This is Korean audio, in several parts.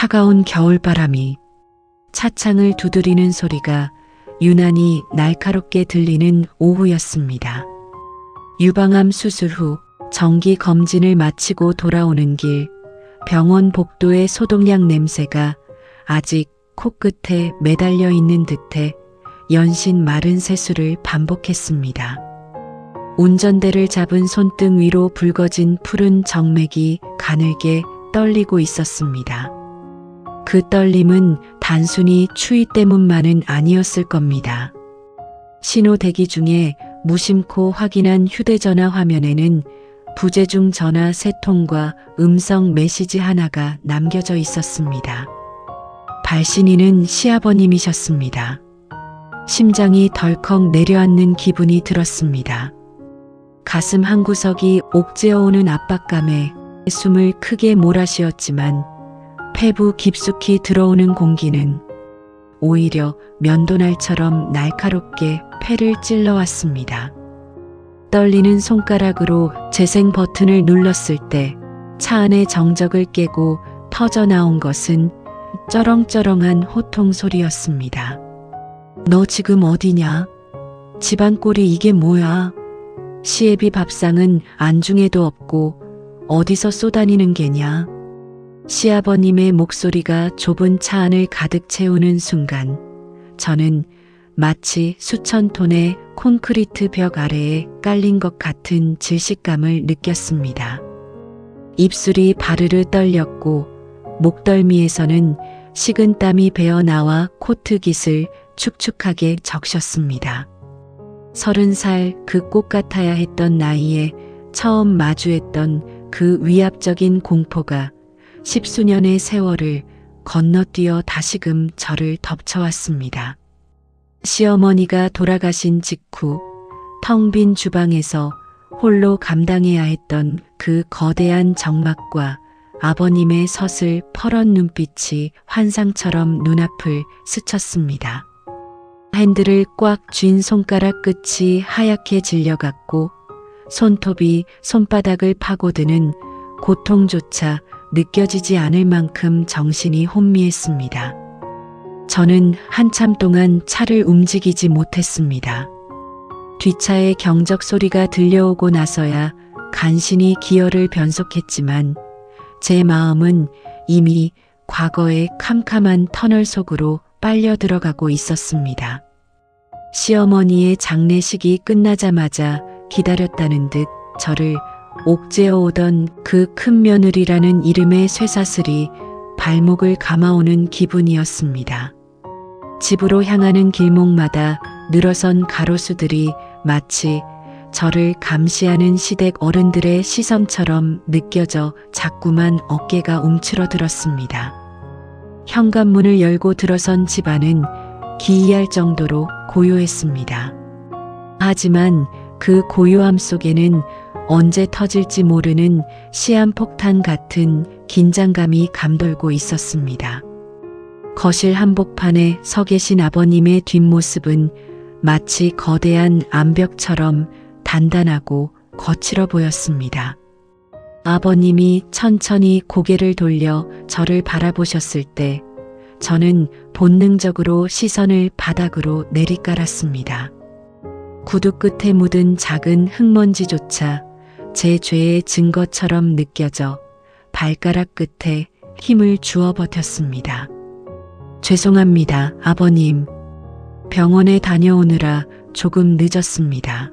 차가운 겨울바람이 차창을 두드리는 소리가 유난히 날카롭게 들리는 오후였습니다. 유방암 수술 후 정기 검진을 마치고 돌아오는 길, 병원 복도의 소독약 냄새가 아직 코끝에 매달려 있는 듯해 연신 마른 세수를 반복했습니다. 운전대를 잡은 손등 위로 붉어진 푸른 정맥이 가늘게 떨리고 있었습니다. 그 떨림은 단순히 추위 때문만은 아니었을 겁니다. 신호 대기 중에 무심코 확인한 휴대전화 화면에는 부재중 전화 3통과 음성 메시지 하나가 남겨져 있었습니다. 발신인은 시아버님이셨습니다. 심장이 덜컥 내려앉는 기분이 들었습니다. 가슴 한구석이 옥죄어오는 압박감에 숨을 크게 몰아쉬었지만 폐부 깊숙이 들어오는 공기는 오히려 면도날처럼 날카롭게 폐를 찔러왔습니다. 떨리는 손가락으로 재생 버튼을 눌렀을 때 차 안의 정적을 깨고 터져나온 것은 쩌렁쩌렁한 호통 소리였습니다. 너 지금 어디냐? 집안 꼴이 이게 뭐야? 시애비 밥상은 안중에도 없고 어디서 쏘다니는 게냐? 시아버님의 목소리가 좁은 차 안을 가득 채우는 순간 저는 마치 수천 톤의 콘크리트 벽 아래에 깔린 것 같은 질식감을 느꼈습니다. 입술이 바르르 떨렸고 목덜미에서는 식은땀이 배어나와 코트깃을 축축하게 적셨습니다. 30살 그 꽃 같아야 했던 나이에 처음 마주했던 그 위압적인 공포가 10수년의 세월을 건너뛰어 다시금 저를 덮쳐왔습니다. 시어머니가 돌아가신 직후 텅 빈 주방에서 홀로 감당해야 했던 그 거대한 정막과 아버님의 서슬 퍼런 눈빛이 환상처럼 눈앞을 스쳤습니다. 핸들을 꽉 쥔 손가락 끝이 하얗게 질려갔고 손톱이 손바닥을 파고드는 고통조차 느껴지지 않을 만큼 정신이 혼미했습니다. 저는 한참 동안 차를 움직이지 못했습니다. 뒷차의 경적 소리가 들려오고 나서야 간신히 기어를 변속했지만 제 마음은 이미 과거의 캄캄한 터널 속으로 빨려 들어가고 있었습니다. 시어머니의 장례식이 끝나자마자 기다렸다는 듯 저를 옥죄어 오던 그 큰 며느리라는 이름의 쇠사슬이 발목을 감아오는 기분이었습니다. 집으로 향하는 길목마다 늘어선 가로수들이 마치 저를 감시하는 시댁 어른들의 시선처럼 느껴져 자꾸만 어깨가 움츠러들었습니다. 현관문을 열고 들어선 집안은 기이할 정도로 고요했습니다. 하지만 그 고요함 속에는 언제 터질지 모르는 시한폭탄 같은 긴장감이 감돌고 있었습니다. 거실 한복판에 서 계신 아버님의 뒷모습은 마치 거대한 암벽처럼 단단하고 거칠어 보였습니다. 아버님이 천천히 고개를 돌려 저를 바라보셨을 때 저는 본능적으로 시선을 바닥으로 내리깔았습니다. 구두 끝에 묻은 작은 흙먼지조차 제 죄의 증거처럼 느껴져 발가락 끝에 힘을 주어 버텼습니다. 죄송합니다, 아버님. 병원에 다녀오느라 조금 늦었습니다.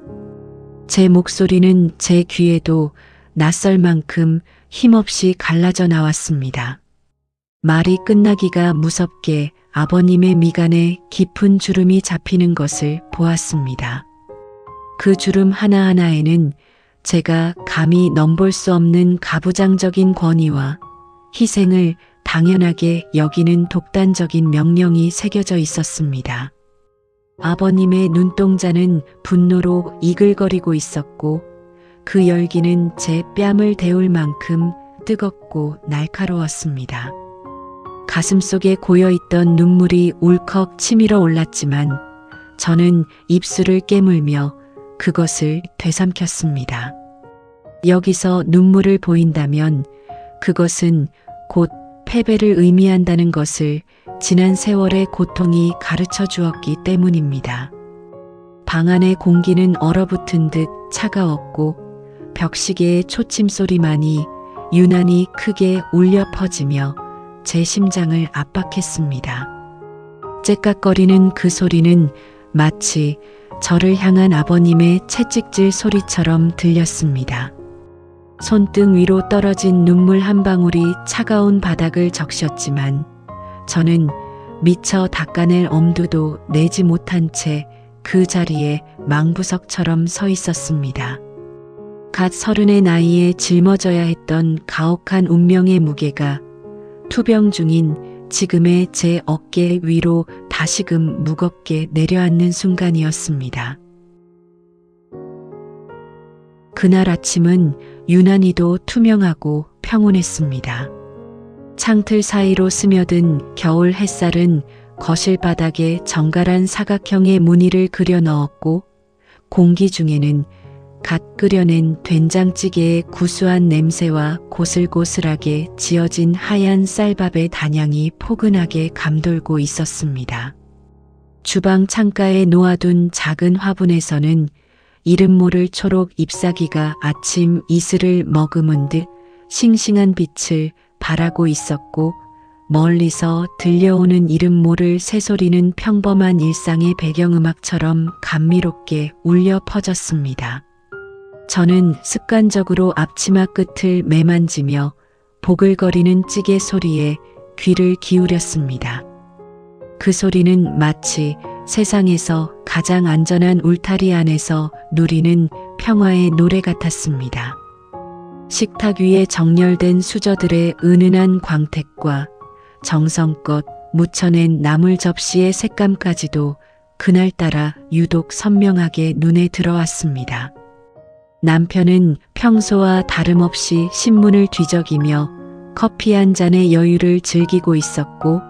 제 목소리는 제 귀에도 낯설 만큼 힘없이 갈라져 나왔습니다. 말이 끝나기가 무섭게 아버님의 미간에 깊은 주름이 잡히는 것을 보았습니다. 그 주름 하나하나에는 제가 감히 넘볼 수 없는 가부장적인 권위와 희생을 당연하게 여기는 독단적인 명령이 새겨져 있었습니다. 아버님의 눈동자는 분노로 이글거리고 있었고 그 열기는 제 뺨을 데울 만큼 뜨겁고 날카로웠습니다. 가슴속에 고여있던 눈물이 울컥 치밀어 올랐지만 저는 입술을 깨물며 그것을 되삼켰습니다. 여기서 눈물을 보인다면 그것은 곧 패배를 의미한다는 것을 지난 세월의 고통이 가르쳐 주었기 때문입니다. 방 안의 공기는 얼어붙은 듯 차가웠고 벽시계의 초침소리만이 유난히 크게 울려 퍼지며 제 심장을 압박했습니다. 째깍거리는 그 소리는 마치 저를 향한 아버님의 채찍질 소리처럼 들렸습니다. 손등 위로 떨어진 눈물 한 방울이 차가운 바닥을 적셨지만 저는 미처 닦아낼 엄두도 내지 못한 채 그 자리에 망부석처럼 서 있었습니다. 갓 30의 나이에 짊어져야 했던 가혹한 운명의 무게가 투병 중인 지금의 제 어깨 위로 다시금 무겁게 내려앉는 순간이었습니다. 그날 아침은 유난히도 투명하고 평온했습니다. 창틀 사이로 스며든 겨울 햇살은 거실 바닥에 정갈한 사각형의 무늬를 그려 넣었고 공기 중에는 갓 끓여낸 된장찌개의 구수한 냄새와 고슬고슬하게 지어진 하얀 쌀밥의 단향이 포근하게 감돌고 있었습니다. 주방 창가에 놓아둔 작은 화분에서는 이름 모를 초록 잎사귀가 아침 이슬을 머금은 듯 싱싱한 빛을 발하고 있었고 멀리서 들려오는 이름 모를 새소리는 평범한 일상의 배경음악처럼 감미롭게 울려 퍼졌습니다. 저는 습관적으로 앞치마 끝을 매만지며 보글거리는 찌개 소리에 귀를 기울였습니다. 그 소리는 마치 세상에서 가장 안전한 울타리 안에서 누리는 평화의 노래 같았습니다. 식탁 위에 정렬된 수저들의 은은한 광택과 정성껏 묻혀낸 나물 접시의 색감까지도 그날따라 유독 선명하게 눈에 들어왔습니다. 남편은 평소와 다름없이 신문을 뒤적이며 커피 한 잔의 여유를 즐기고 있었고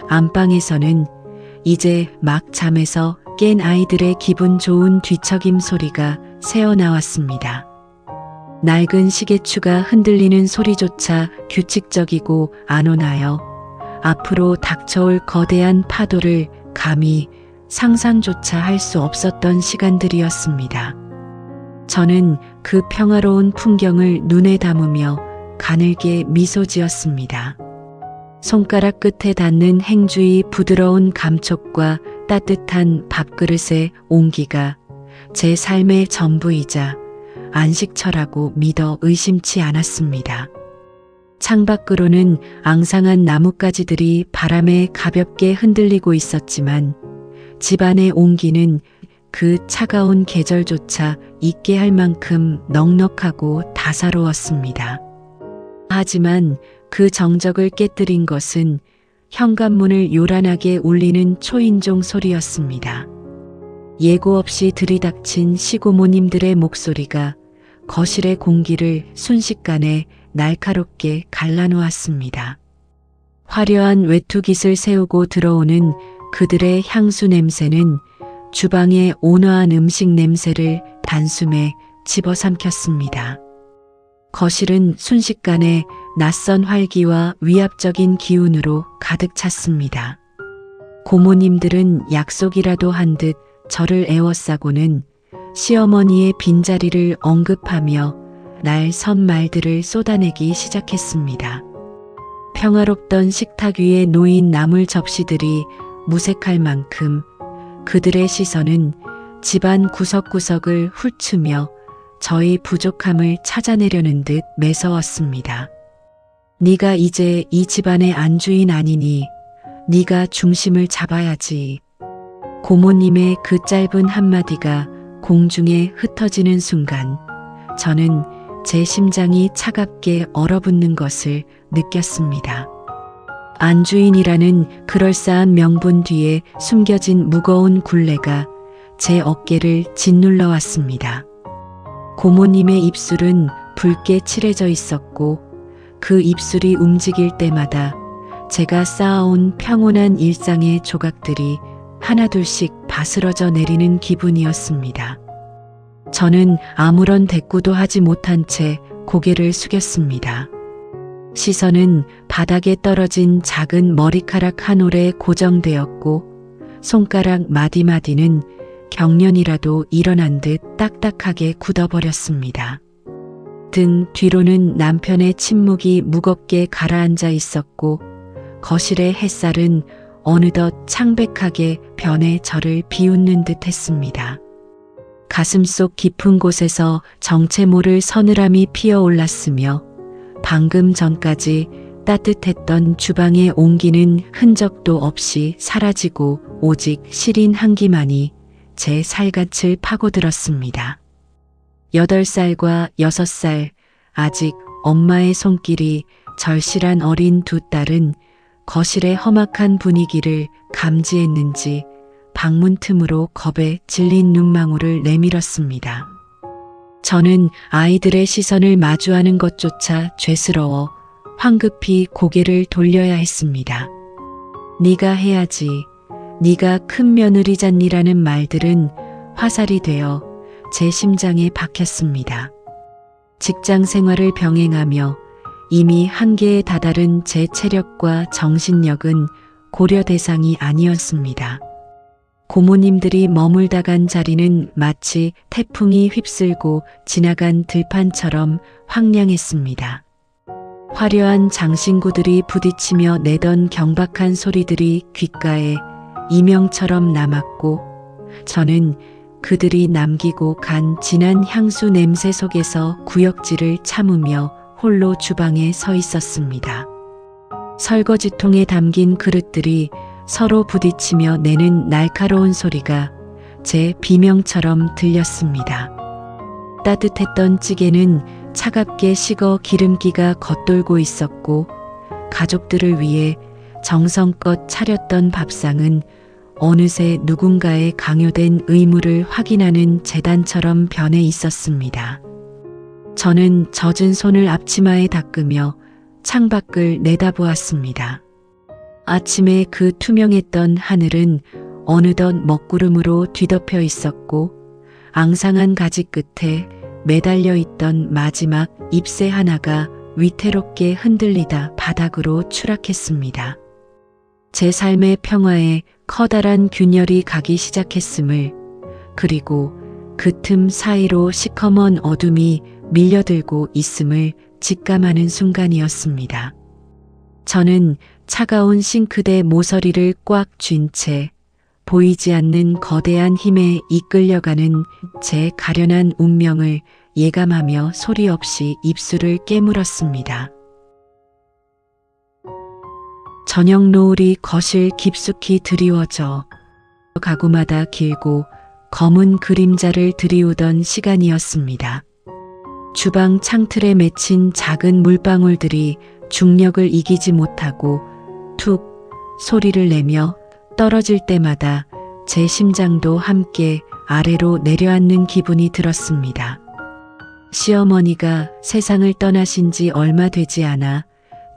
안방에서는 이제 막 잠에서 깬 아이들의 기분 좋은 뒤척임 소리가 새어나왔습니다. 낡은 시계추가 흔들리는 소리조차 규칙적이고 안온하여 앞으로 닥쳐올 거대한 파도를 감히 상상조차 할 수 없었던 시간들이었습니다. 저는 그 평화로운 풍경을 눈에 담으며 가늘게 미소 지었습니다. 손가락 끝에 닿는 행주의 부드러운 감촉과 따뜻한 밥그릇의 온기가 제 삶의 전부이자 안식처라고 믿어 의심치 않았습니다. 창밖으로는 앙상한 나뭇가지들이 바람에 가볍게 흔들리고 있었지만 집안의 온기는 그 차가운 계절조차 잊게 할 만큼 넉넉하고 다사로웠습니다. 하지만 그 정적을 깨뜨린 것은 현관문을 요란하게 울리는 초인종 소리였습니다. 예고 없이 들이닥친 시고모님들의 목소리가 거실의 공기를 순식간에 날카롭게 갈라놓았습니다. 화려한 외투깃을 세우고 들어오는 그들의 향수 냄새는 주방의 온화한 음식 냄새를 단숨에 집어삼켰습니다. 거실은 순식간에 낯선 활기와 위압적인 기운으로 가득 찼습니다. 고모님들은 약속이라도 한 듯 저를 애워싸고는 시어머니의 빈자리를 언급하며 날 선 말들을 쏟아내기 시작했습니다. 평화롭던 식탁 위에 놓인 나물 접시들이 무색할 만큼 그들의 시선은 집안 구석구석을 훑으며 저의 부족함을 찾아내려는 듯 매서웠습니다. 네가 이제 이 집안의 안주인 아니니 네가 중심을 잡아야지. 고모님의 그 짧은 한마디가 공중에 흩어지는 순간 저는 제 심장이 차갑게 얼어붙는 것을 느꼈습니다. 안주인이라는 그럴싸한 명분 뒤에 숨겨진 무거운 굴레가 제 어깨를 짓눌러 왔습니다. 고모님의 입술은 붉게 칠해져 있었고 그 입술이 움직일 때마다 제가 쌓아온 평온한 일상의 조각들이 하나둘씩 바스러져 내리는 기분이었습니다. 저는 아무런 대꾸도 하지 못한 채 고개를 숙였습니다. 시선은 바닥에 떨어진 작은 머리카락 한 올에 고정되었고 손가락 마디마디는 경련이라도 일어난 듯 딱딱하게 굳어버렸습니다. 등 뒤로는 남편의 침묵이 무겁게 가라앉아 있었고 거실의 햇살은 어느덧 창백하게 변해 저를 비웃는 듯 했습니다. 가슴속 깊은 곳에서 정체 모를 서늘함이 피어올랐으며 방금 전까지 따뜻했던 주방의 온기는 흔적도 없이 사라지고 오직 시린 향기만이 제 살갗을 파고들었습니다. 8살과 6살, 아직 엄마의 손길이 절실한 어린 두 딸은 거실의 험악한 분위기를 감지했는지 방문 틈으로 겁에 질린 눈망울을 내밀었습니다. 저는 아이들의 시선을 마주하는 것조차 죄스러워 황급히 고개를 돌려야 했습니다. 네가 해야지, 네가 큰 며느리잖니라는 말들은 화살이 되어 제 심장에 박혔습니다. 직장 생활을 병행하며 이미 한계에 다다른 제 체력과 정신력은 고려 대상이 아니었습니다. 고모님들이 머물다 간 자리는 마치 태풍이 휩쓸고 지나간 들판처럼 황량했습니다. 화려한 장신구들이 부딪히며 내던 경박한 소리들이 귓가에 이명처럼 남았고 저는 그들이 남기고 간 진한 향수 냄새 속에서 구역질을 참으며 홀로 주방에 서 있었습니다. 설거지통에 담긴 그릇들이 서로 부딪히며 내는 날카로운 소리가 제 비명처럼 들렸습니다. 따뜻했던 찌개는 차갑게 식어 기름기가 겉돌고 있었고 가족들을 위해 정성껏 차렸던 밥상은 어느새 누군가의 강요된 의무를 확인하는 재단처럼 변해 있었습니다. 저는 젖은 손을 앞치마에 닦으며 창밖을 내다보았습니다. 아침에 그 투명했던 하늘은 어느덧 먹구름으로 뒤덮여 있었고 앙상한 가지 끝에 매달려 있던 마지막 잎새 하나가 위태롭게 흔들리다 바닥으로 추락했습니다. 제 삶의 평화에 커다란 균열이 가기 시작했음을, 그리고 그 틈 사이로 시커먼 어둠이 밀려들고 있음을 직감하는 순간이었습니다. 저는 차가운 싱크대 모서리를 꽉 쥔 채 보이지 않는 거대한 힘에 이끌려가는 제 가련한 운명을 예감하며 소리 없이 입술을 깨물었습니다. 저녁 노을이 거실 깊숙이 드리워져 가구마다 길고 검은 그림자를 드리우던 시간이었습니다. 주방 창틀에 맺힌 작은 물방울들이 중력을 이기지 못하고 툭 소리를 내며 떨어질 때마다 제 심장도 함께 아래로 내려앉는 기분이 들었습니다. 시어머니가 세상을 떠나신 지 얼마 되지 않아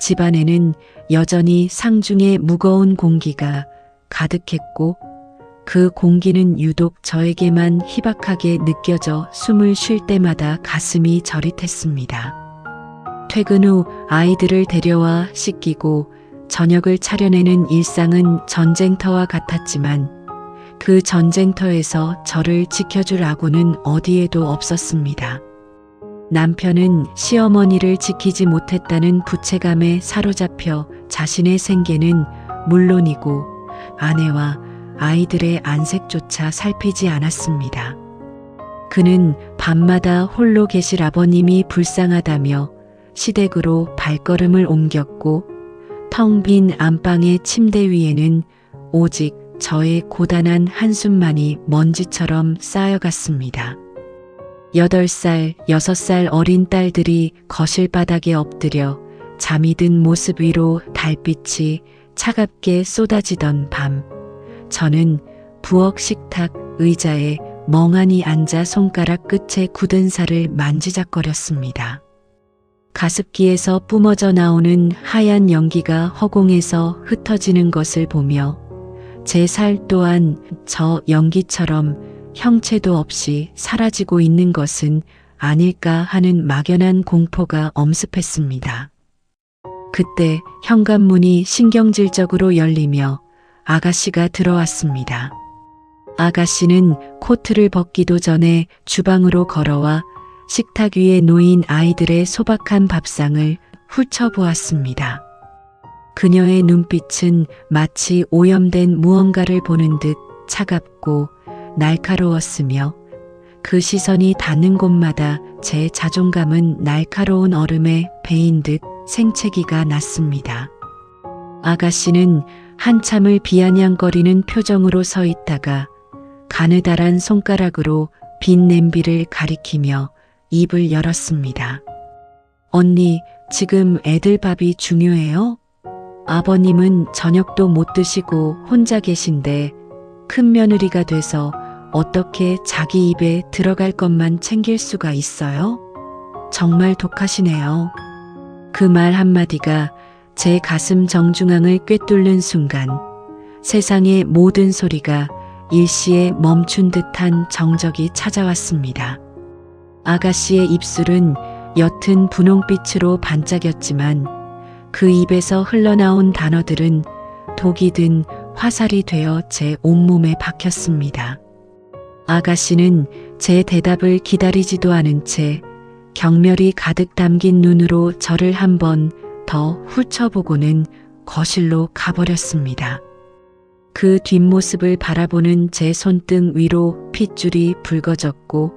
집안에는 여전히 상중의 무거운 공기가 가득했고 그 공기는 유독 저에게만 희박하게 느껴져 숨을 쉴 때마다 가슴이 저릿했습니다. 퇴근 후 아이들을 데려와 씻기고 저녁을 차려내는 일상은 전쟁터와 같았지만 그 전쟁터에서 저를 지켜줄 아군은 어디에도 없었습니다. 남편은 시어머니를 지키지 못했다는 부채감에 사로잡혀 자신의 생계는 물론이고 아내와 아이들의 안색조차 살피지 않았습니다. 그는 밤마다 홀로 계실 아버님이 불쌍하다며 시댁으로 발걸음을 옮겼고 텅 빈 안방의 침대 위에는 오직 저의 고단한 한숨만이 먼지처럼 쌓여갔습니다. 8살, 6살 어린 딸들이 거실 바닥에 엎드려 잠이 든 모습 위로 달빛이 차갑게 쏟아지던 밤, 저는 부엌 식탁 의자에 멍하니 앉아 손가락 끝에 굳은 살을 만지작거렸습니다. 가습기에서 뿜어져 나오는 하얀 연기가 허공에서 흩어지는 것을 보며 제 살 또한 저 연기처럼 형체도 없이 사라지고 있는 것은 아닐까 하는 막연한 공포가 엄습했습니다. 그때 현관문이 신경질적으로 열리며 아가씨가 들어왔습니다. 아가씨는 코트를 벗기도 전에 주방으로 걸어와 식탁 위에 놓인 아이들의 소박한 밥상을 훑어보았습니다. 그녀의 눈빛은 마치 오염된 무언가를 보는 듯 차갑고 날카로웠으며 그 시선이 닿는 곳마다 제 자존감은 날카로운 얼음에 베인 듯 생채기가 났습니다. 아가씨는 한참을 비아냥거리는 표정으로 서 있다가 가느다란 손가락으로 빈 냄비를 가리키며 입을 열었습니다. 언니, 지금 애들 밥이 중요해요? 아버님은 저녁도 못 드시고 혼자 계신데 큰 며느리가 돼서 어떻게 자기 입에 들어갈 것만 챙길 수가 있어요? 정말 독하시네요. 그 말 한마디가 제 가슴 정중앙을 꿰뚫는 순간 세상의 모든 소리가 일시에 멈춘 듯한 정적이 찾아왔습니다. 아가씨의 입술은 옅은 분홍빛으로 반짝였지만 그 입에서 흘러나온 단어들은 독이 든 화살이 되어 제 온몸에 박혔습니다. 아가씨는 제 대답을 기다리지도 않은 채 경멸이 가득 담긴 눈으로 저를 한 번 더 훑어보고는 거실로 가버렸습니다. 그 뒷모습을 바라보는 제 손등 위로 핏줄이 붉어졌고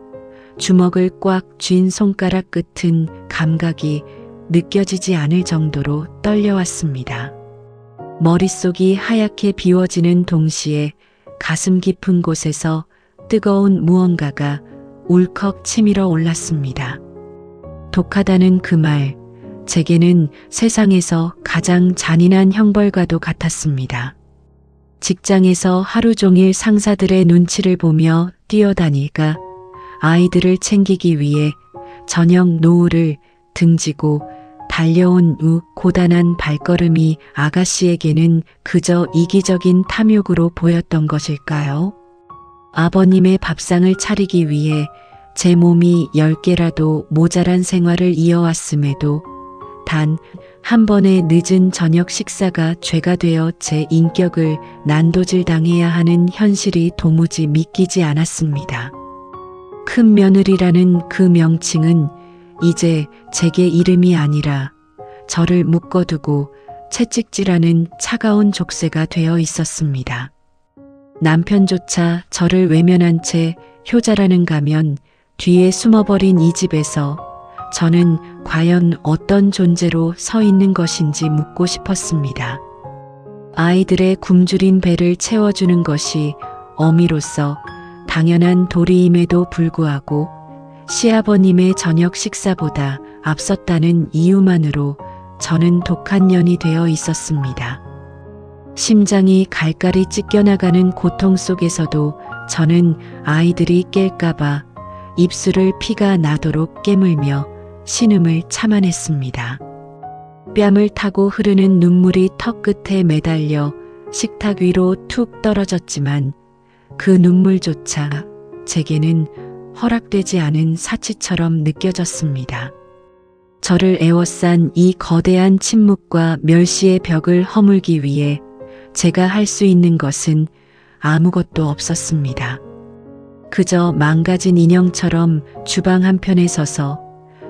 주먹을 꽉 쥔 손가락 끝은 감각이 느껴지지 않을 정도로 떨려왔습니다. 머릿속이 하얗게 비워지는 동시에 가슴 깊은 곳에서 뜨거운 무언가가 울컥 치밀어 올랐습니다. 독하다는 그 말, 제게는 세상에서 가장 잔인한 형벌과도 같았습니다. 직장에서 하루 종일 상사들의 눈치를 보며 뛰어다니가 아이들을 챙기기 위해 저녁 노을을 등지고 달려온 고단한 발걸음이 아가씨에게는 그저 이기적인 탐욕으로 보였던 것일까요? 아버님의 밥상을 차리기 위해 제 몸이 10개라도 모자란 생활을 이어왔음에도 단 한 번의 늦은 저녁 식사가 죄가 되어 제 인격을 난도질 당해야 하는 현실이 도무지 믿기지 않았습니다. 큰 며느리라는 그 명칭은 이제 제게 이름이 아니라 저를 묶어두고 채찍질하는 차가운 족쇄가 되어 있었습니다. 남편조차 저를 외면한 채 효자라는 가면 뒤에 숨어버린 이 집에서 저는 과연 어떤 존재로 서 있는 것인지 묻고 싶었습니다. 아이들의 굶주린 배를 채워주는 것이 어미로서 당연한 도리임에도 불구하고 시아버님의 저녁 식사보다 앞섰다는 이유만으로 저는 독한 년이 되어 있었습니다. 심장이 갈갈이 찢겨나가는 고통 속에서도 저는 아이들이 깰까봐 입술을 피가 나도록 깨물며 신음을 참아냈습니다. 뺨을 타고 흐르는 눈물이 턱끝에 매달려 식탁 위로 툭 떨어졌지만 그 눈물조차 제게는 허락되지 않은 사치처럼 느껴졌습니다. 저를 에워싼 이 거대한 침묵과 멸시의 벽을 허물기 위해 제가 할 수 있는 것은 아무것도 없었습니다. 그저 망가진 인형처럼 주방 한편에 서서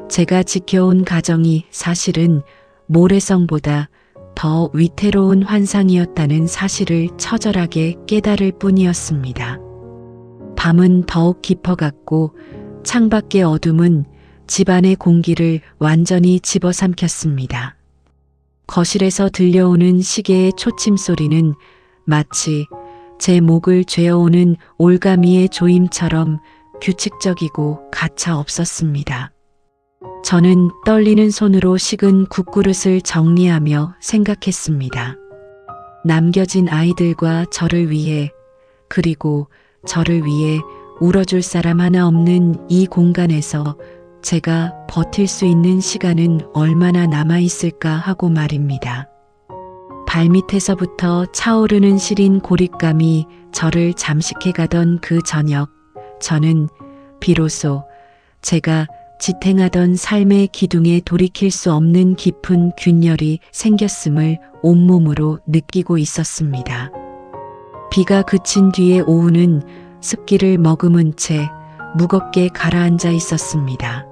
제가 지켜온 가정이 사실은 모래성보다 더 위태로운 환상이었다는 사실을 처절하게 깨달을 뿐이었습니다. 밤은 더욱 깊어갔고 창밖의 어둠은 집안의 공기를 완전히 집어삼켰습니다. 거실에서 들려오는 시계의 초침 소리는 마치 제 목을 죄어오는 올가미의 조임처럼 규칙적이고 가차 없었습니다. 저는 떨리는 손으로 식은 국그릇을 정리하며 생각했습니다. 남겨진 아이들과 저를 위해, 그리고 저를 위해 울어줄 사람 하나 없는 이 공간에서 제가 버틸 수 있는 시간은 얼마나 남아있을까 하고 말입니다. 발밑에서부터 차오르는 시린 고립감이 저를 잠식해 가던 그 저녁, 저는 비로소 제가 지탱하던 삶의 기둥에 돌이킬 수 없는 깊은 균열이 생겼음을 온몸으로 느끼고 있었습니다. 비가 그친 뒤에 오후는 습기를 머금은 채 무겁게 가라앉아 있었습니다.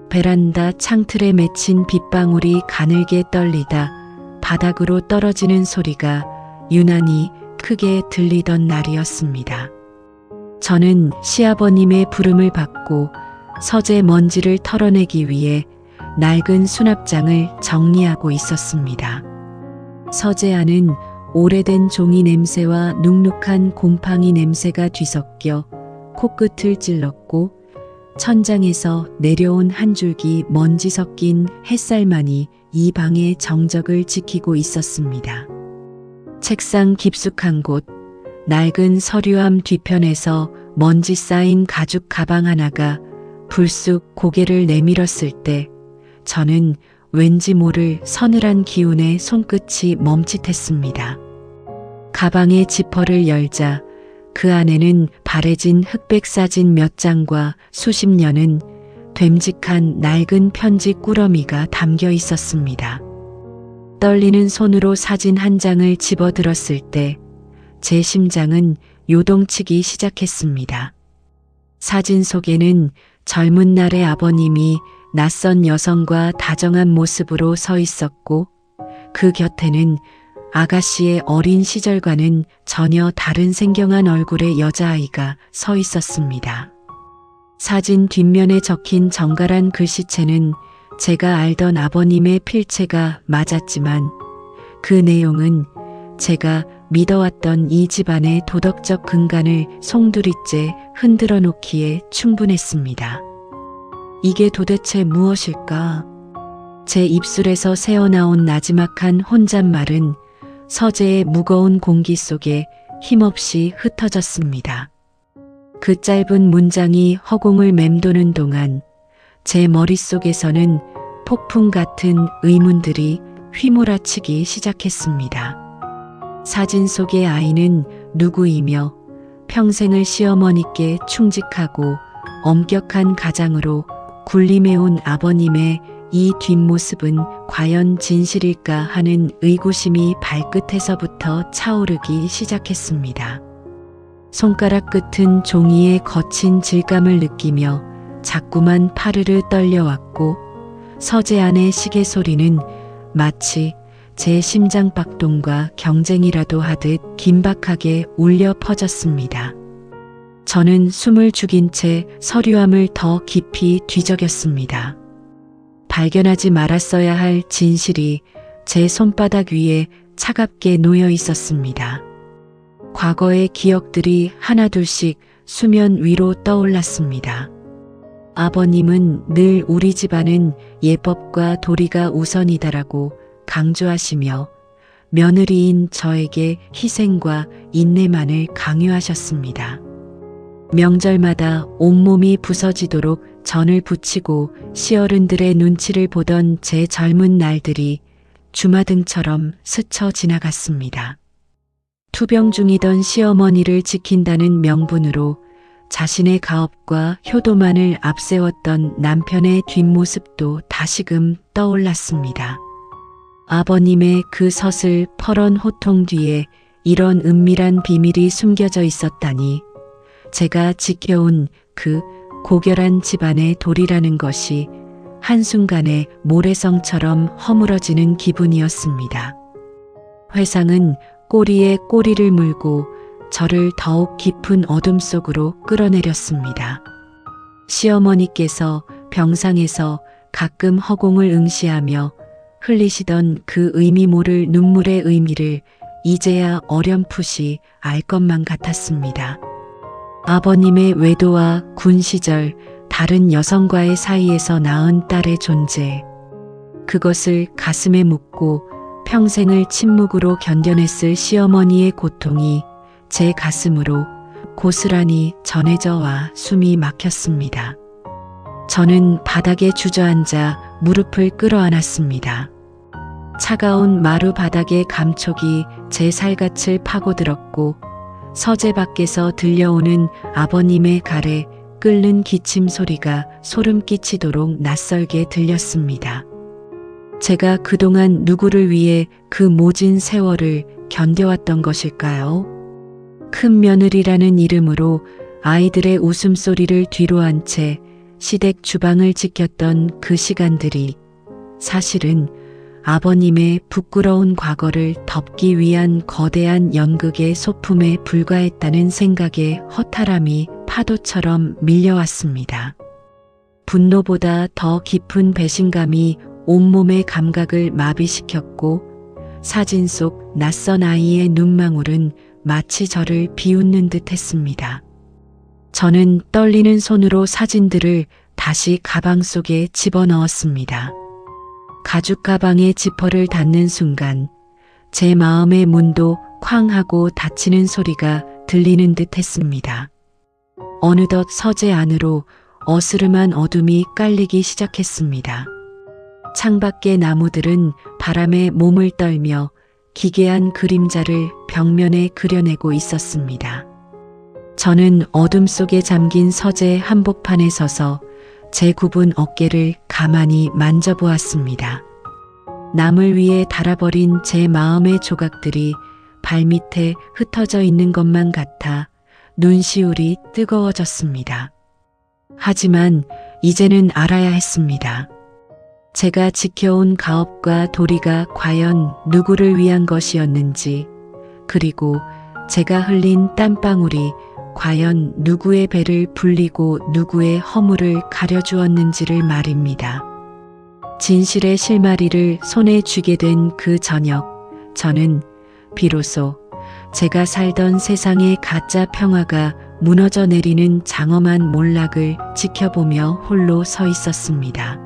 베란다 창틀에 맺힌 빗방울이 가늘게 떨리다 바닥으로 떨어지는 소리가 유난히 크게 들리던 날이었습니다. 저는 시아버님의 부름을 받고 서재 먼지를 털어내기 위해 낡은 수납장을 정리하고 있었습니다. 서재 안은 오래된 종이 냄새와 눅눅한 곰팡이 냄새가 뒤섞여 코끝을 찔렀고 천장에서 내려온 한 줄기 먼지 섞인 햇살만이 이 방의 정적을 지키고 있었습니다. 책상 깊숙한 곳, 낡은 서류함 뒤편에서 먼지 쌓인 가죽 가방 하나가 불쑥 고개를 내밀었을 때 저는 왠지 모를 서늘한 기운에 손끝이 멈칫했습니다. 가방의 지퍼를 열자 그 안에는 바래진 흑백 사진 몇 장과 수십 년은 됨직한 낡은 편지 꾸러미가 담겨 있었습니다. 떨리는 손으로 사진 한 장을 집어들었을 때 제 심장은 요동치기 시작했습니다. 사진 속에는 젊은 날의 아버님이 낯선 여성과 다정한 모습으로 서 있었고 그 곁에는 아가씨의 어린 시절과는 전혀 다른 생경한 얼굴의 여자아이가 서 있었습니다. 사진 뒷면에 적힌 정갈한 글씨체는 제가 알던 아버님의 필체가 맞았지만 그 내용은 제가 믿어왔던 이 집안의 도덕적 근간을 송두리째 흔들어 놓기에 충분했습니다. 이게 도대체 무엇일까? 제 입술에서 새어나온 나지막한 혼잣말은 서재의 무거운 공기 속에 힘없이 흩어졌습니다. 그 짧은 문장이 허공을 맴도는 동안 제 머릿속에서는 폭풍 같은 의문들이 휘몰아치기 시작했습니다. 사진 속의 아이는 누구이며 평생을 시어머니께 충직하고 엄격한 가장으로 군림해온 아버님의 이 뒷모습은 과연 진실일까 하는 의구심이 발끝에서부터 차오르기 시작했습니다. 손가락 끝은 종이의 거친 질감을 느끼며 자꾸만 파르르 떨려왔고 서재 안의 시계 소리는 마치 제 심장박동과 경쟁이라도 하듯 긴박하게 울려 퍼졌습니다. 저는 숨을 죽인 채 서류함을 더 깊이 뒤적였습니다. 발견하지 말았어야 할 진실이 제 손바닥 위에 차갑게 놓여 있었습니다. 과거의 기억들이 하나둘씩 수면 위로 떠올랐습니다. 아버님은 늘 우리 집안은 예법과 도리가 우선이다라고 강조하시며 며느리인 저에게 희생과 인내만을 강요하셨습니다. 명절마다 온몸이 부서지도록 전을 붙이고 시어른들의 눈치를 보던 제 젊은 날들이 주마등처럼 스쳐 지나갔습니다. 투병 중이던 시어머니를 지킨다는 명분으로 자신의 가업과 효도만을 앞세웠던 남편의 뒷모습도 다시금 떠올랐습니다. 아버님의 그 서슬 퍼런 호통 뒤에 이런 은밀한 비밀이 숨겨져 있었다니 제가 지켜온 그 고결한 집안의 도리라는 것이 한순간에 모래성처럼 허물어지는 기분이었습니다. 회상은 꼬리에 꼬리를 물고 저를 더욱 깊은 어둠 속으로 끌어내렸습니다. 시어머니께서 병상에서 가끔 허공을 응시하며 흘리시던 그 의미 모를 눈물의 의미를 이제야 어렴풋이 알 것만 같았습니다. 아버님의 외도와 군 시절 다른 여성과의 사이에서 낳은 딸의 존재, 그것을 가슴에 묻고 평생을 침묵으로 견뎌냈을 시어머니의 고통이 제 가슴으로 고스란히 전해져 와 숨이 막혔습니다. 저는 바닥에 주저앉아 무릎을 끌어안았습니다. 차가운 마루 바닥의 감촉이 제 살갗을 파고들었고 서재 밖에서 들려오는 아버님의 가래 끓는 기침 소리가 소름 끼치도록 낯설게 들렸습니다. 제가 그동안 누구를 위해 그 모진 세월을 견뎌왔던 것일까요? 큰 며느리라는 이름으로 아이들의 웃음소리를 뒤로한 채 시댁 주방을 지켰던 그 시간들이 사실은 아버님의 부끄러운 과거를 덮기 위한 거대한 연극의 소품에 불과했다는 생각에 허탈함이 파도처럼 밀려왔습니다. 분노보다 더 깊은 배신감이 온몸의 감각을 마비시켰고 사진 속 낯선 아이의 눈망울은 마치 저를 비웃는 듯 했습니다. 저는 떨리는 손으로 사진들을 다시 가방 속에 집어넣었습니다. 가죽 가방의 지퍼를 닫는 순간 제 마음의 문도 쾅 하고 닫히는 소리가 들리는 듯 했습니다. 어느덧 서재 안으로 어스름한 어둠이 깔리기 시작했습니다. 창밖의 나무들은 바람에 몸을 떨며 기괴한 그림자를 벽면에 그려내고 있었습니다. 저는 어둠 속에 잠긴 서재 한복판에 서서 제 굽은 어깨를 가만히 만져보았습니다. 남을 위해 달아버린 제 마음의 조각들이 발밑에 흩어져 있는 것만 같아 눈시울이 뜨거워졌습니다. 하지만 이제는 알아야 했습니다. 제가 지켜온 가업과 도리가 과연 누구를 위한 것이었는지, 그리고 제가 흘린 땀방울이 과연 누구의 배를 불리고 누구의 허물을 가려주었는지를 말입니다. 진실의 실마리를 손에 쥐게 된 그 저녁, 저는 비로소 제가 살던 세상의 가짜 평화가 무너져 내리는 장엄한 몰락을 지켜보며 홀로 서 있었습니다.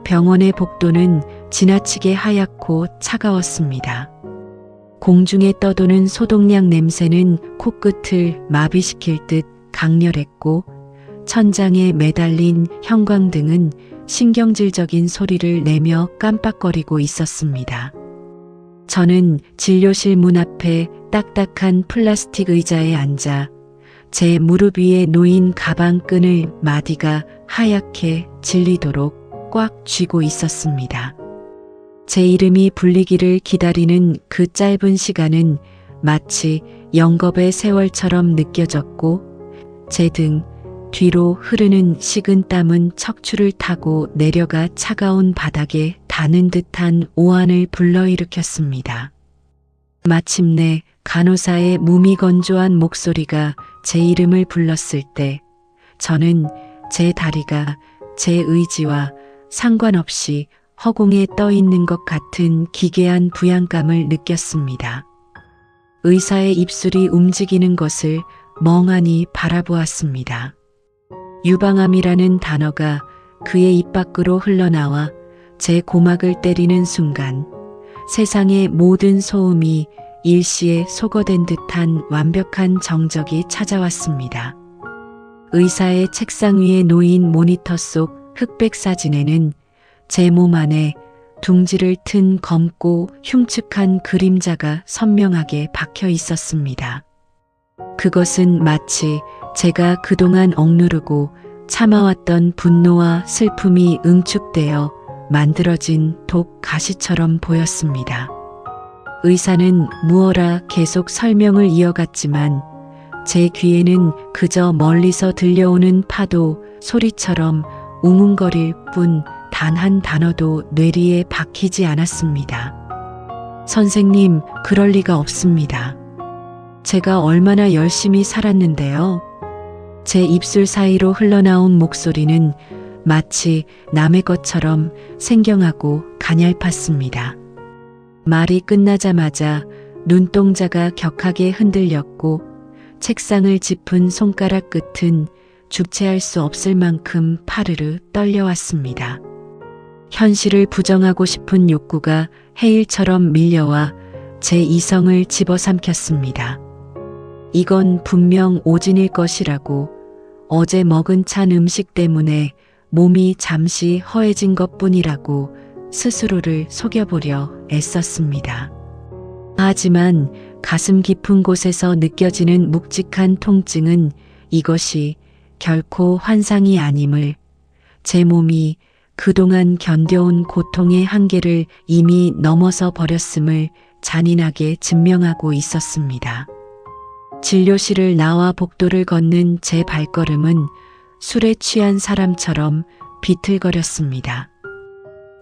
병원의 복도는 지나치게 하얗고 차가웠습니다. 공중에 떠도는 소독약 냄새는 코끝을 마비시킬 듯 강렬했고 천장에 매달린 형광등은 신경질적인 소리를 내며 깜빡거리고 있었습니다. 저는 진료실 문 앞에 딱딱한 플라스틱 의자에 앉아 제 무릎 위에 놓인 가방 끈을 마디가 하얗게 질리도록 꽉 쥐고 있었습니다. 제 이름이 불리기를 기다리는 그 짧은 시간은 마치 영겁의 세월처럼 느껴졌고 제 등 뒤로 흐르는 식은 땀은 척추를 타고 내려가 차가운 바닥에 닿는 듯한 오한을 불러일으켰습니다. 마침내 간호사의 무미건조한 목소리가 제 이름을 불렀을 때 저는 제 다리가 제 의지와 상관없이 허공에 떠 있는 것 같은 기괴한 부양감을 느꼈습니다. 의사의 입술이 움직이는 것을 멍하니 바라보았습니다. 유방암이라는 단어가 그의 입 밖으로 흘러나와 제 고막을 때리는 순간 세상의 모든 소음이 일시에 소거된 듯한 완벽한 정적이 찾아왔습니다. 의사의 책상 위에 놓인 모니터 속 흑백 사진에는 제 몸 안에 둥지를 튼 검고 흉측한 그림자가 선명하게 박혀 있었습니다. 그것은 마치 제가 그동안 억누르고 참아왔던 분노와 슬픔이 응축되어 만들어진 독 가시처럼 보였습니다. 의사는 무어라 계속 설명을 이어갔지만 제 귀에는 그저 멀리서 들려오는 파도 소리처럼 웅웅거릴 뿐 단 한 단어도 뇌리에 박히지 않았습니다. 선생님, 그럴 리가 없습니다. 제가 얼마나 열심히 살았는데요. 제 입술 사이로 흘러나온 목소리는 마치 남의 것처럼 생경하고 가냘팠습니다. 말이 끝나자마자 눈동자가 격하게 흔들렸고 책상을 짚은 손가락 끝은 주체할 수 없을 만큼 파르르 떨려왔습니다. 현실을 부정하고 싶은 욕구가 해일처럼 밀려와 제 이성을 집어삼켰습니다. 이건 분명 오진일 것이라고, 어제 먹은 찬 음식 때문에 몸이 잠시 허해진 것뿐이라고 스스로를 속여보려 애썼습니다. 하지만 가슴 깊은 곳에서 느껴지는 묵직한 통증은 이것이 결코 환상이 아님을, 제 몸이 그동안 견뎌온 고통의 한계를 이미 넘어서 버렸음을 잔인하게 증명하고 있었습니다. 진료실을 나와 복도를 걷는 제 발걸음은 술에 취한 사람처럼 비틀거렸습니다.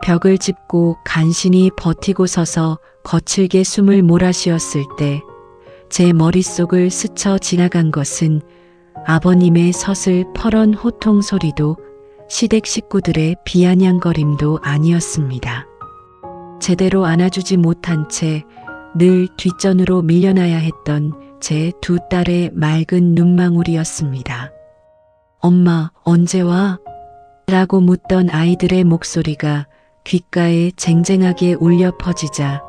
벽을 짚고 간신히 버티고 서서 거칠게 숨을 몰아쉬었을 때 제 머릿속을 스쳐 지나간 것은 아버님의 서슬퍼런 호통 소리도 시댁 식구들의 비아냥거림도 아니었습니다. 제대로 안아주지 못한 채 늘 뒷전으로 밀려나야 했던 제 두 딸의 맑은 눈망울이었습니다. 엄마, 언제 와? 라고 묻던 아이들의 목소리가 귓가에 쟁쟁하게 울려 퍼지자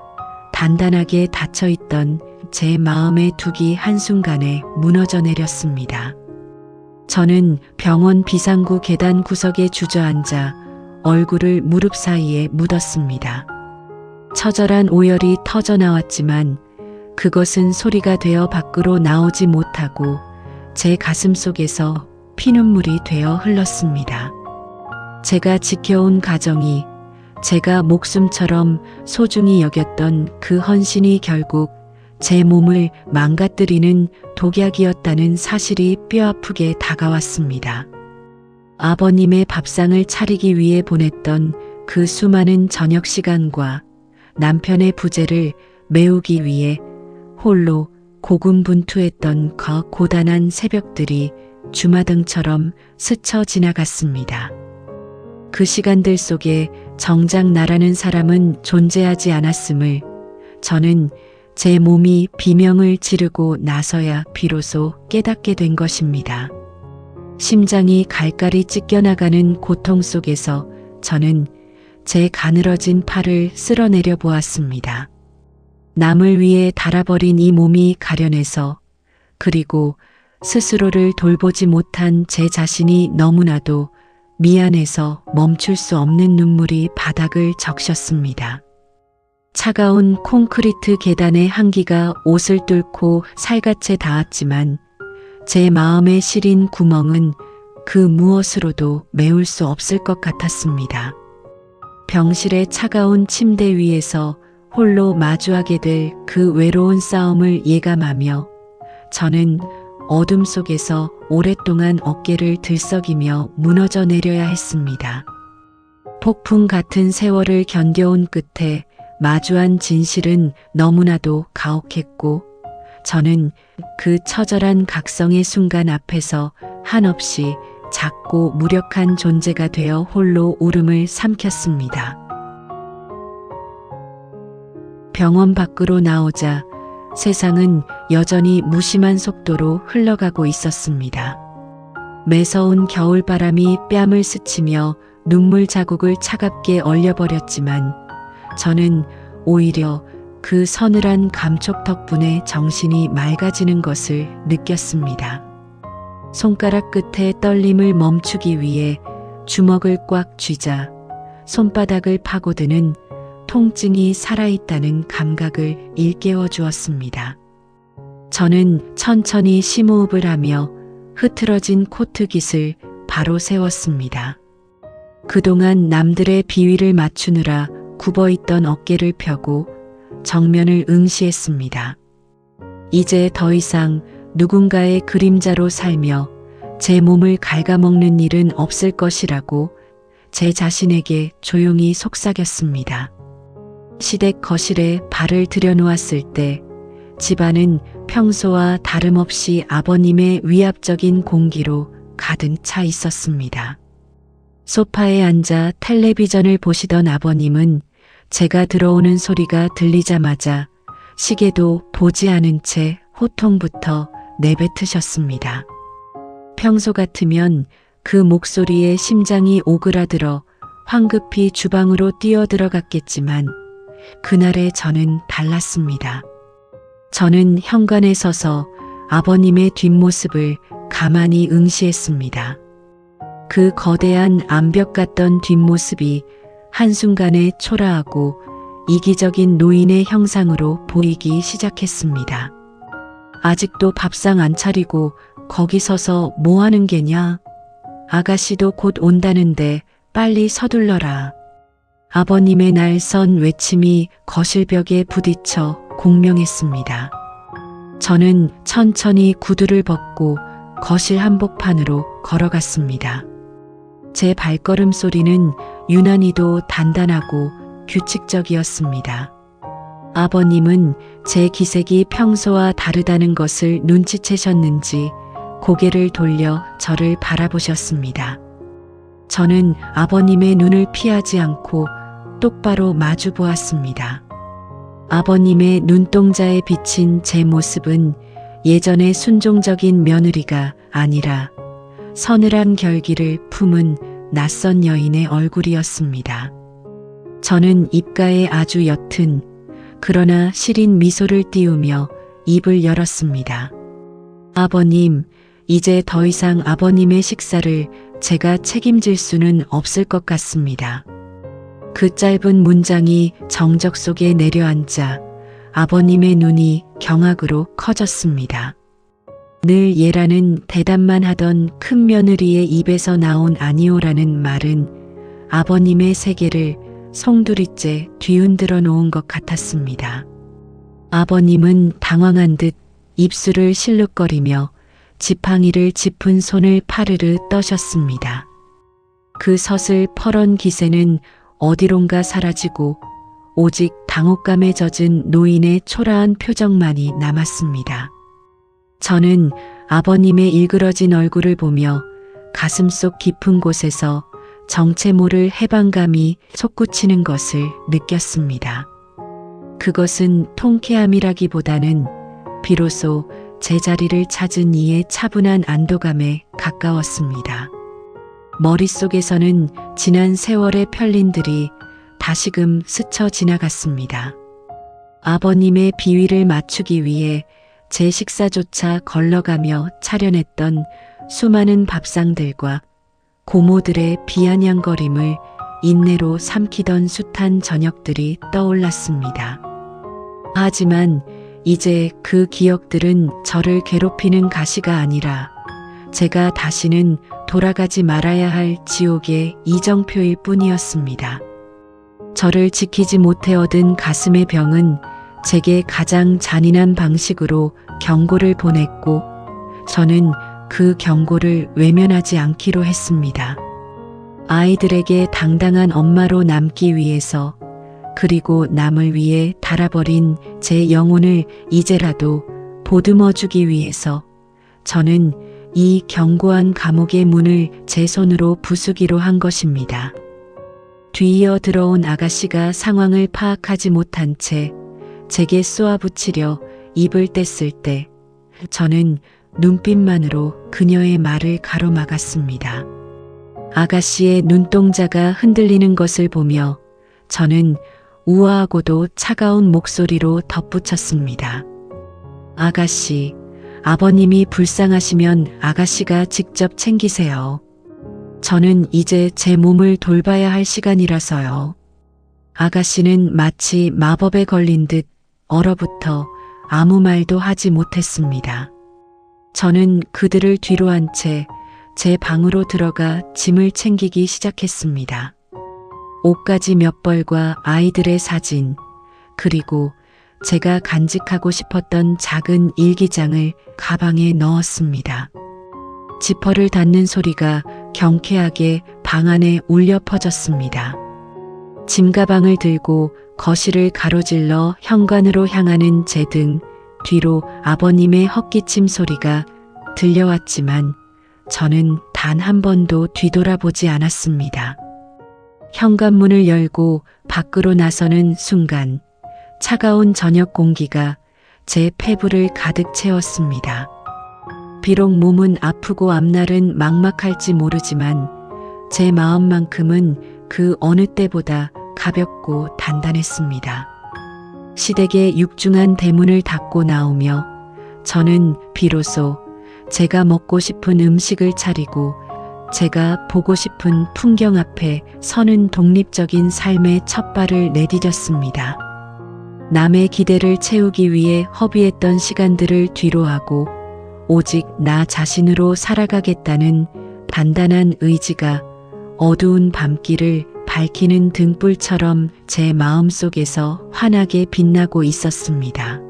단단하게 닫혀있던 제 마음의 둑이 한순간에 무너져 내렸습니다. 저는 병원 비상구 계단 구석에 주저앉아 얼굴을 무릎 사이에 묻었습니다. 처절한 오열이 터져 나왔지만 그것은 소리가 되어 밖으로 나오지 못하고 제 가슴 속에서 피눈물이 되어 흘렀습니다. 제가 지켜온 가정이, 제가 목숨처럼 소중히 여겼던 그 헌신이 결국 제 몸을 망가뜨리는 독약이었다는 사실이 뼈아프게 다가왔습니다. 아버님의 밥상을 차리기 위해 보냈던 그 수많은 저녁 시간과 남편의 부재를 메우기 위해 홀로 고군분투했던 그 고단한 새벽들이 주마등처럼 스쳐 지나갔습니다. 그 시간들 속에 정작 나라는 사람은 존재하지 않았음을 저는 제 몸이 비명을 지르고 나서야 비로소 깨닫게 된 것입니다. 심장이 갈갈이 찢겨나가는 고통 속에서 저는 제 가늘어진 팔을 쓸어내려 보았습니다. 남을 위해 달아버린 이 몸이 가련해서, 그리고 스스로를 돌보지 못한 제 자신이 너무나도 미안해서 멈출 수 없는 눈물이 바닥을 적셨습니다. 차가운 콘크리트 계단의 한기가 옷을 뚫고 살갗에 닿았지만 제 마음에 시린 구멍은 그 무엇으로도 메울 수 없을 것 같았습니다. 병실의 차가운 침대 위에서 홀로 마주하게 될 그 외로운 싸움을 예감하며 저는 어둠 속에서 오랫동안 어깨를 들썩이며 무너져 내려야 했습니다. 폭풍 같은 세월을 견뎌온 끝에 마주한 진실은 너무나도 가혹했고 저는 그 처절한 각성의 순간 앞에서 한없이 작고 무력한 존재가 되어 홀로 울음을 삼켰습니다. 병원 밖으로 나오자 세상은 여전히 무심한 속도로 흘러가고 있었습니다. 매서운 겨울바람이 뺨을 스치며 눈물 자국을 차갑게 얼려버렸지만 저는 오히려 그 서늘한 감촉 덕분에 정신이 맑아지는 것을 느꼈습니다. 손가락 끝에 떨림을 멈추기 위해 주먹을 꽉 쥐자 손바닥을 파고드는 통증이 살아있다는 감각을 일깨워 주었습니다. 저는 천천히 심호흡을 하며 흐트러진 코트깃을 바로 세웠습니다. 그동안 남들의 비위를 맞추느라 굽어있던 어깨를 펴고 정면을 응시했습니다. 이제 더 이상 누군가의 그림자로 살며 제 몸을 갉아먹는 일은 없을 것이라고 제 자신에게 조용히 속삭였습니다. 시댁 거실에 발을 들여놓았을 때 집안은 평소와 다름없이 아버님의 위압적인 공기로 가득 차 있었습니다. 소파에 앉아 텔레비전을 보시던 아버님은 제가 들어오는 소리가 들리자마자 시계도 보지 않은 채 호통부터 내뱉으셨습니다. 평소 같으면 그 목소리에 심장이 오그라들어 황급히 주방으로 뛰어들어갔겠지만 그날의 저는 달랐습니다. 저는 현관에 서서 아버님의 뒷모습을 가만히 응시했습니다. 그 거대한 암벽 같던 뒷모습이 한순간에 초라하고 이기적인 노인의 형상으로 보이기 시작했습니다. 아직도 밥상 안 차리고 거기 서서 뭐 하는 게냐? 아가씨도 곧 온다는데 빨리 서둘러라. 아버님의 날선 외침이 거실벽에 부딪혀 공명했습니다. 저는 천천히 구두를 벗고 거실 한복판으로 걸어갔습니다. 제 발걸음 소리는 유난히도 단단하고 규칙적이었습니다. 아버님은 제 기색이 평소와 다르다는 것을 눈치채셨는지 고개를 돌려 저를 바라보셨습니다. 저는 아버님의 눈을 피하지 않고 똑바로 마주 보았습니다. 아버님의 눈동자에 비친 제 모습은 예전의 순종적인 며느리가 아니라 서늘한 결기를 품은 낯선 여인의 얼굴이었습니다. 저는 입가에 아주 옅은 그러나 시린 미소를 띄우며 입을 열었습니다. 아버님, 이제 더 이상 아버님의 식사를 제가 책임질 수는 없을 것 같습니다. 그 짧은 문장이 정적 속에 내려앉아 아버님의 눈이 경악으로 커졌습니다. 늘 예라는 대답만 하던 큰 며느리의 입에서 나온 아니오라는 말은 아버님의 세계를 송두리째 뒤흔들어 놓은 것 같았습니다. 아버님은 당황한 듯 입술을 실룩거리며 지팡이를 짚은 손을 파르르 떠셨습니다. 그 서슬 퍼런 기세는 어디론가 사라지고 오직 당혹감에 젖은 노인의 초라한 표정만이 남았습니다. 저는 아버님의 일그러진 얼굴을 보며 가슴속 깊은 곳에서 정체 모를 해방감이 솟구치는 것을 느꼈습니다. 그것은 통쾌함이라기보다는 비로소 제자리를 찾은 이의 차분한 안도감에 가까웠습니다. 머릿속에서는 지난 세월의 편린들이 다시금 스쳐 지나갔습니다. 아버님의 비위를 맞추기 위해 제 식사조차 걸러가며 차려냈던 수많은 밥상들과 고모들의 비아냥거림을 인내로 삼키던 숱한 저녁들이 떠올랐습니다. 하지만 이제 그 기억들은 저를 괴롭히는 가시가 아니라 제가 다시는 돌아가지 말아야 할 지옥의 이정표일 뿐이었습니다. 저를 지키지 못해 얻은 가슴의 병은 제게 가장 잔인한 방식으로 경고를 보냈고 저는 그 경고를 외면하지 않기로 했습니다. 아이들에게 당당한 엄마로 남기 위해서 그리고 남을 위해 달아버린 제 영혼을 이제라도 보듬어주기 위해서 저는 이 견고한 감옥의 문을 제 손으로 부수기로 한 것입니다. 뒤이어 들어온 아가씨가 상황을 파악하지 못한 채 제게 쏘아붙이려 입을 뗐을 때 저는 눈빛만으로 그녀의 말을 가로막았습니다. 아가씨의 눈동자가 흔들리는 것을 보며 저는 우아하고도 차가운 목소리로 덧붙였습니다. 아가씨, 아버님이 불쌍하시면 아가씨가 직접 챙기세요. 저는 이제 제 몸을 돌봐야 할 시간이라서요. 아가씨는 마치 마법에 걸린 듯 얼어붙어 아무 말도 하지 못했습니다. 저는 그들을 뒤로 한 채 제 방으로 들어가 짐을 챙기기 시작했습니다. 옷가지 몇 벌과 아이들의 사진, 그리고 제가 간직하고 싶었던 작은 일기장을 가방에 넣었습니다. 지퍼를 닫는 소리가 경쾌하게 방 안에 울려 퍼졌습니다. 짐가방을 들고 거실을 가로질러 현관으로 향하는 제 등 뒤로 아버님의 헛기침 소리가 들려왔지만 저는 단 한 번도 뒤돌아보지 않았습니다. 현관문을 열고 밖으로 나서는 순간 차가운 저녁 공기가 제 폐부를 가득 채웠습니다. 비록 몸은 아프고 앞날은 막막할지 모르지만 제 마음만큼은 그 어느 때보다 가볍고 단단했습니다. 시댁의 육중한 대문을 닫고 나오며 저는 비로소 제가 먹고 싶은 음식을 차리고 제가 보고 싶은 풍경 앞에 서는 독립적인 삶의 첫 발을 내디뎠습니다. 남의 기대를 채우기 위해 허비했던 시간들을 뒤로하고 오직 나 자신으로 살아가겠다는 단단한 의지가 어두운 밤길을 밝히는 등불처럼 제 마음속에서 환하게 빛나고 있었습니다.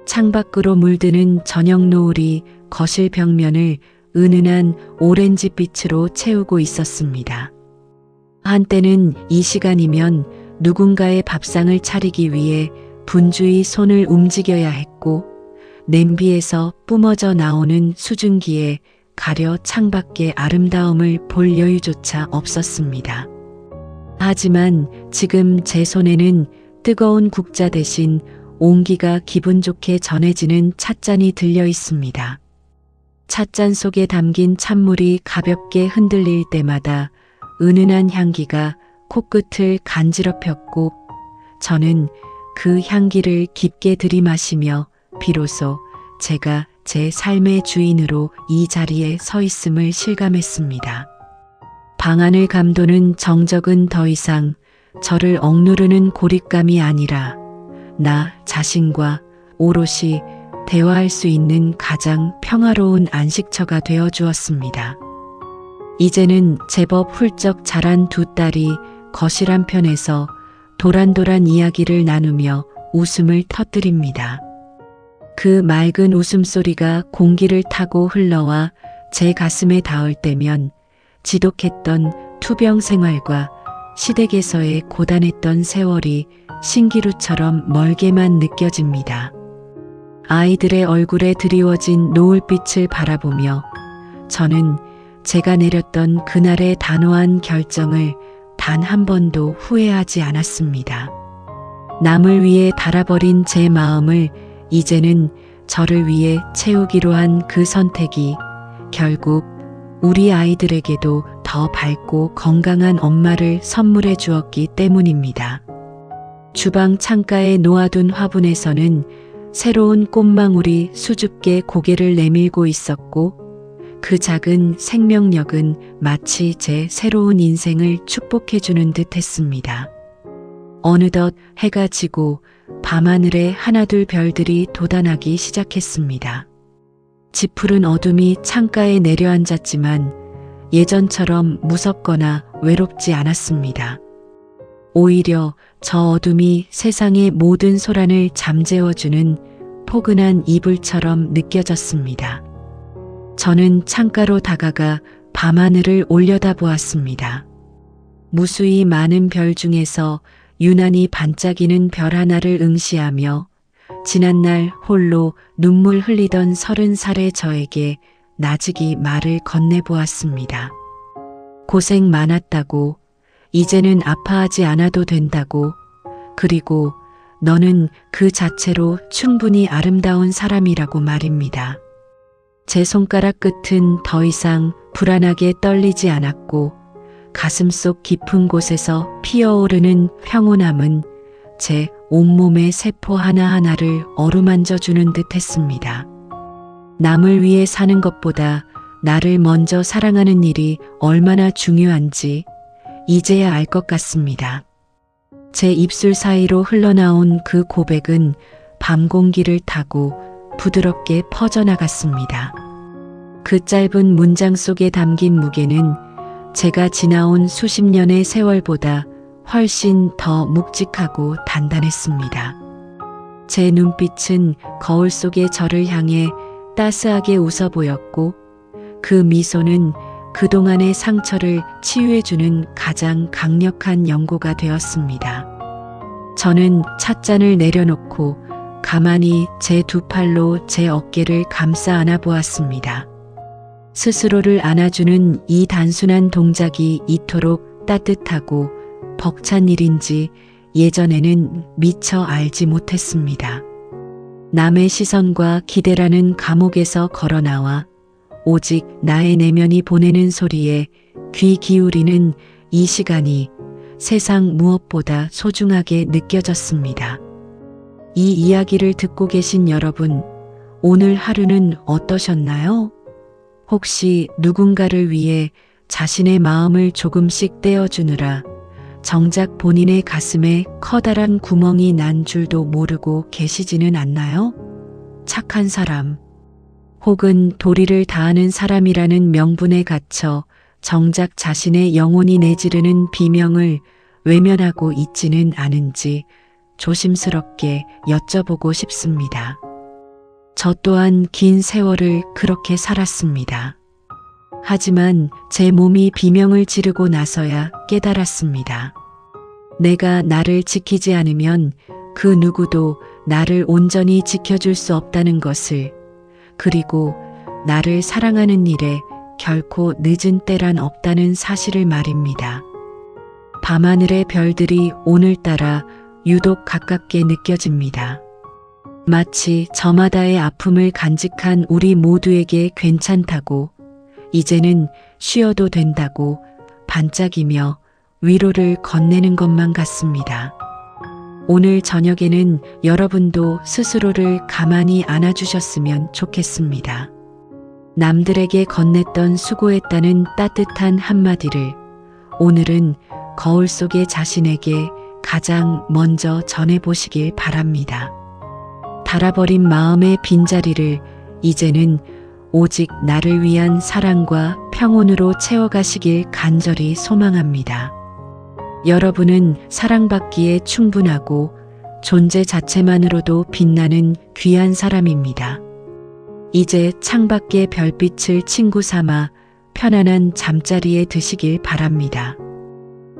창밖으로 물드는 저녁 노을이 거실 벽면을 은은한 오렌지빛으로 채우고 있었습니다. 한때는 이 시간이면 누군가의 밥상을 차리기 위해 분주히 손을 움직여야 했고 냄비에서 뿜어져 나오는 수증기에 가려 창밖의 아름다움을 볼 여유조차 없었습니다. 하지만 지금 제 손에는 뜨거운 국자 대신 온기가 기분 좋게 전해지는 찻잔이 들려 있습니다. 찻잔 속에 담긴 찬물이 가볍게 흔들릴 때마다 은은한 향기가 코끝을 간지럽혔고 저는 그 향기를 깊게 들이마시며 비로소 제가 제 삶의 주인으로 이 자리에 서 있음을 실감했습니다. 방 안을 감도는 정적은 더 이상 저를 억누르는 고립감이 아니라 나 자신과 오롯이 대화할 수 있는 가장 평화로운 안식처가 되어 주었습니다. 이제는 제법 훌쩍 자란 두 딸이 거실 한편에서 도란도란 이야기를 나누며 웃음을 터뜨립니다. 그 맑은 웃음소리가 공기를 타고 흘러와 제 가슴에 닿을 때면 지독했던 투병 생활과 시댁에서의 고단했던 세월이 신기루처럼 멀게만 느껴집니다. 아이들의 얼굴에 드리워진 노을빛을 바라보며 저는 제가 내렸던 그날의 단호한 결정을 단 한 번도 후회하지 않았습니다. 남을 위해 달아버린 제 마음을 이제는 저를 위해 채우기로 한 그 선택이 결국 우리 아이들에게도 더 밝고 건강한 엄마를 선물해 주었기 때문입니다. 주방 창가에 놓아둔 화분에서는 새로운 꽃망울이 수줍게 고개를 내밀고 있었고 그 작은 생명력은 마치 제 새로운 인생을 축복해주는 듯 했습니다. 어느덧 해가 지고 밤하늘에 하나둘 별들이 돋아나기 시작했습니다. 지푸른 어둠이 창가에 내려앉았지만 예전처럼 무섭거나 외롭지 않았습니다. 오히려 저 어둠이 세상의 모든 소란을 잠재워주는 포근한 이불처럼 느껴졌습니다. 저는 창가로 다가가 밤하늘을 올려다보았습니다. 무수히 많은 별 중에서 유난히 반짝이는 별 하나를 응시하며 지난날 홀로 눈물 흘리던 30살의 저에게 나직이 말을 건네보았습니다. 고생 많았다고, 이제는 아파하지 않아도 된다고, 그리고 너는 그 자체로 충분히 아름다운 사람이라고 말입니다. 제 손가락 끝은 더 이상 불안하게 떨리지 않았고 가슴속 깊은 곳에서 피어오르는 평온함은 제 온몸의 세포 하나하나를 어루만져주는 듯 했습니다. 남을 위해 사는 것보다 나를 먼저 사랑하는 일이 얼마나 중요한지 이제야 알 것 같습니다. 제 입술 사이로 흘러나온 그 고백은 밤 공기를 타고 부드럽게 퍼져나갔습니다. 그 짧은 문장 속에 담긴 무게는 제가 지나온 수십 년의 세월보다 훨씬 더 묵직하고 단단했습니다. 제 눈빛은 거울 속의 저를 향해 따스하게 웃어 보였고 그 미소는 그동안의 상처를 치유해주는 가장 강력한 연고가 되었습니다. 저는 찻잔을 내려놓고 가만히 제 두 팔로 제 어깨를 감싸 안아 보았습니다. 스스로를 안아주는 이 단순한 동작이 이토록 따뜻하고 벅찬 일인지 예전에는 미처 알지 못했습니다. 남의 시선과 기대라는 감옥에서 걸어나와 오직 나의 내면이 보내는 소리에 귀 기울이는 이 시간이 세상 무엇보다 소중하게 느껴졌습니다. 이 이야기를 듣고 계신 여러분, 오늘 하루는 어떠셨나요? 혹시 누군가를 위해 자신의 마음을 조금씩 떼어주느라 정작 본인의 가슴에 커다란 구멍이 난 줄도 모르고 계시지는 않나요? 착한 사람, 혹은 도리를 다하는 사람이라는 명분에 갇혀 정작 자신의 영혼이 내지르는 비명을 외면하고 있지는 않은지 조심스럽게 여쭤보고 싶습니다. 저 또한 긴 세월을 그렇게 살았습니다. 하지만 제 몸이 비명을 지르고 나서야 깨달았습니다. 내가 나를 지키지 않으면 그 누구도 나를 온전히 지켜줄 수 없다는 것을, 그리고 나를 사랑하는 일에 결코 늦은 때란 없다는 사실을 말입니다. 밤하늘의 별들이 오늘따라 유독 가깝게 느껴집니다. 마치 저마다의 아픔을 간직한 우리 모두에게 괜찮다고, 이제는 쉬어도 된다고 반짝이며 위로를 건네는 것만 같습니다. 오늘 저녁에는 여러분도 스스로를 가만히 안아주셨으면 좋겠습니다. 남들에게 건넸던 수고했다는 따뜻한 한마디를 오늘은 거울 속의 자신에게 가장 먼저 전해보시길 바랍니다. 닳아버린 마음의 빈자리를 이제는 오직 나를 위한 사랑과 평온으로 채워가시길 간절히 소망합니다. 여러분은 사랑받기에 충분하고 존재 자체만으로도 빛나는 귀한 사람입니다. 이제 창밖의 별빛을 친구 삼아 편안한 잠자리에 드시길 바랍니다.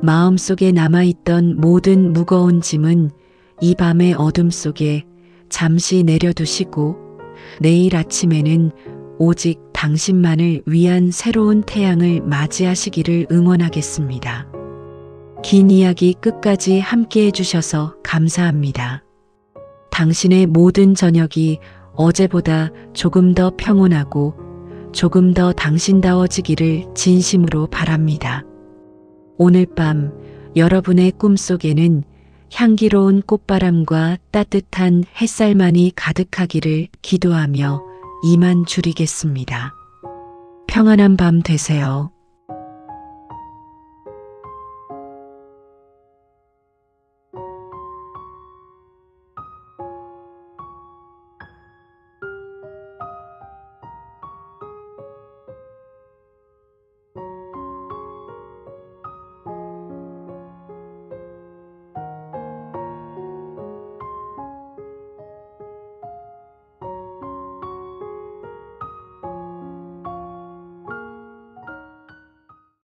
마음속에 남아있던 모든 무거운 짐은 이 밤의 어둠 속에 잠시 내려두시고 내일 아침에는 오직 당신만을 위한 새로운 태양을 맞이하시기를 응원하겠습니다. 긴 이야기 끝까지 함께 해주셔서 감사합니다. 당신의 모든 저녁이 어제보다 조금 더 평온하고 조금 더 당신다워지기를 진심으로 바랍니다. 오늘 밤 여러분의 꿈속에는 향기로운 꽃바람과 따뜻한 햇살만이 가득하기를 기도하며 이만 줄이겠습니다. 평안한 밤 되세요.